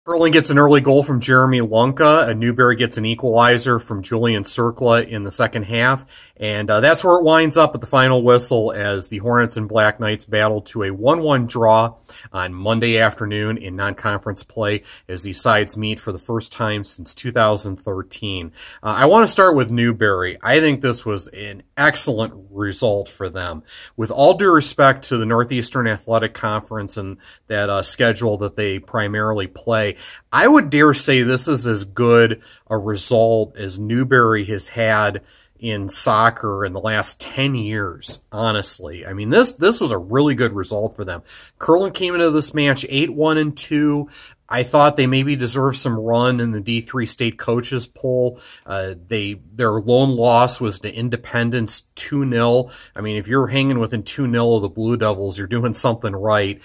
Kirtland gets an early goal from Jeremy Lunka. Newbury gets an equalizer from Julian Cirkla in the second half. And that's where it winds up at the final whistle as the Hornets and Black Knights battle to a 1-1 draw on Monday afternoon in non-conference play as these sides meet for the first time since 2013. I want to start with Newbury. I think this was an excellent result for them. With all due respect to the Northeastern Athletic Conference and that schedule that they primarily play, I would dare say this is as good a result as Newbury has had in soccer in the last 10 years, honestly. I mean, this was a really good result for them. Kirtland came into this match 8-1-2. I thought they maybe deserved some run in the D3 state coaches poll. Their lone loss was to Independence 2-0. I mean, if you're hanging within 2-0 of the Blue Devils, you're doing something right.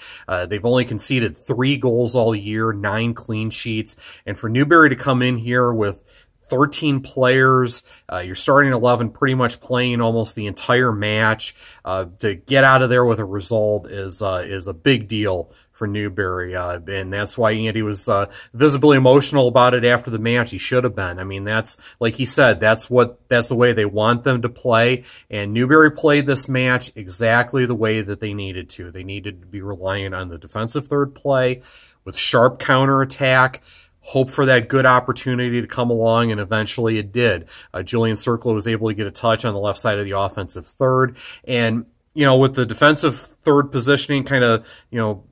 They've only conceded 3 goals all year, 9 clean sheets. And for Newbury to come in here with 13 players, your starting 11 pretty much playing almost the entire match, to get out of there with a result is a big deal for Newbury, and that's why Andy was visibly emotional about it after the match. He should have been. I mean, that's, like he said, that's the way they want them to play, and Newbury played this match exactly the way that they needed to. They needed to be relying on the defensive third play with sharp counterattack, hope for that good opportunity to come along, and eventually it did. Julian Cirkla was able to get a touch on the left side of the offensive third, and with the defensive third positioning kind of,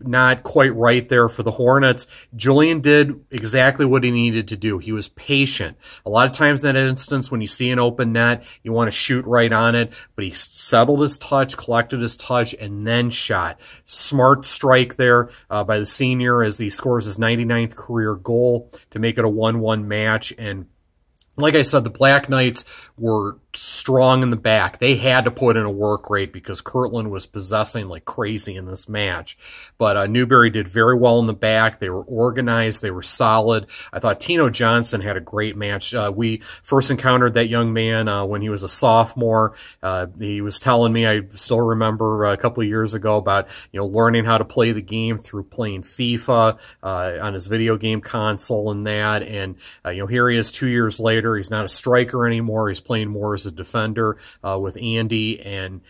not quite right there for the Hornets, Julian did exactly what he needed to do. He was patient. A lot of times in that instance, when you see an open net, you want to shoot right on it, but he settled his touch, collected his touch, and then shot. Smart strike there by the senior as he scores his 99th career goal to make it a 1-1 match. And like I said, the Black Knights were strong in the back. They had to put in a work rate because Kirtland was possessing like crazy in this match. But Newbury did very well in the back. They were organized. They were solid. I thought Tino Johnson had a great match. We first encountered that young man when he was a sophomore. He was telling me, I still remember a couple of years ago, about learning how to play the game through playing FIFA on his video game console and that. And here he is 2 years later. He's not a striker anymore. He's playing more as a defender with Andy, and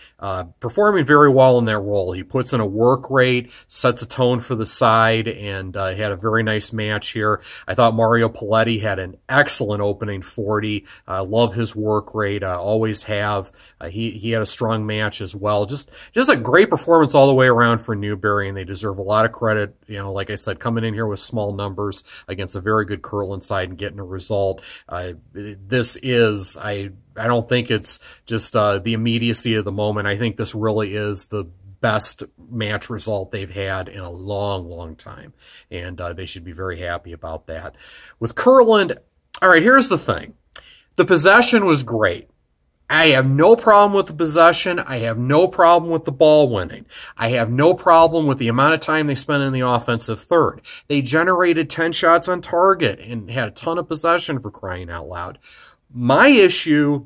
performing very well in that role. He puts in a work rate, sets a tone for the side, and had a very nice match here. I thought Mario Paletti had an excellent opening 40. I love his work rate. I always have. He had a strong match as well. Just a great performance all the way around for Newbury, and they deserve a lot of credit. Like I said, coming in here with small numbers against a very good Kirtland side and getting a result. This is, I don't think it's just the immediacy of the moment. I think this really is the best match result they've had in a long, long time, and they should be very happy about that. With Kirtland, all right, here's the thing. The possession was great. I have no problem with the possession. I have no problem with the ball winning. I have no problem with the amount of time they spent in the offensive third. They generated 10 shots on target and had a ton of possession, for crying out loud. My issue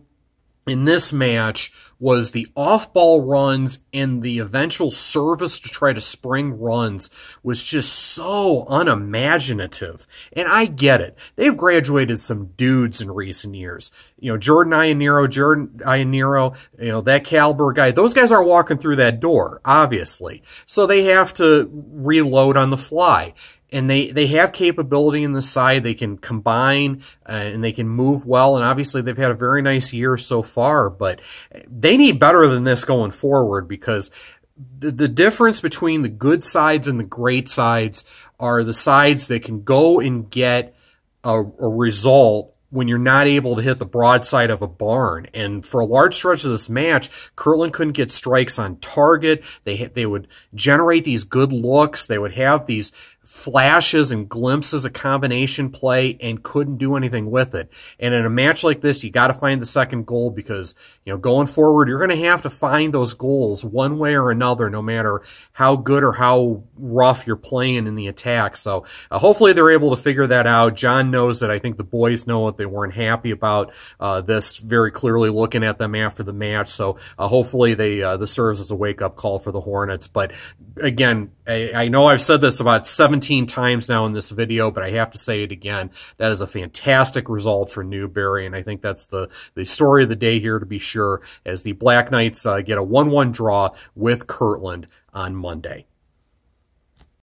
in this match was the off-ball runs and the eventual service to try to spring runs was just so unimaginative. And I get it. They've graduated some dudes in recent years. Jordan Iannero, that caliber guy, those guys aren't walking through that door, obviously. So they have to reload on the fly. And they have capability in the side. They can combine and they can move well. And obviously they've had a very nice year so far, but they need better than this going forward, because the difference between the good sides and the great sides are the sides that can go and get a result when you're not able to hit the broadside of a barn. And for a large stretch of this match, Kirtland couldn't get strikes on target. They would generate these good looks. They would have these flashes and glimpses of combination play and couldn't do anything with it. And in a match like this, you got to find the second goal, because going forward, you're going to have to find those goals one way or another, no matter how good or how rough you're playing in the attack. So hopefully they're able to figure that out. John knows that. I think the boys know it. They weren't happy about this very clearly, looking at them after the match. So hopefully this serves as a wake-up call for the Hornets. But again, I know I've said this about 17 17 times now in this video, but I have to say it again. That is a fantastic result for Newbury, and I think that's the story of the day here, to be sure, as the Black Knights get a 1-1 draw with Kirtland on Monday.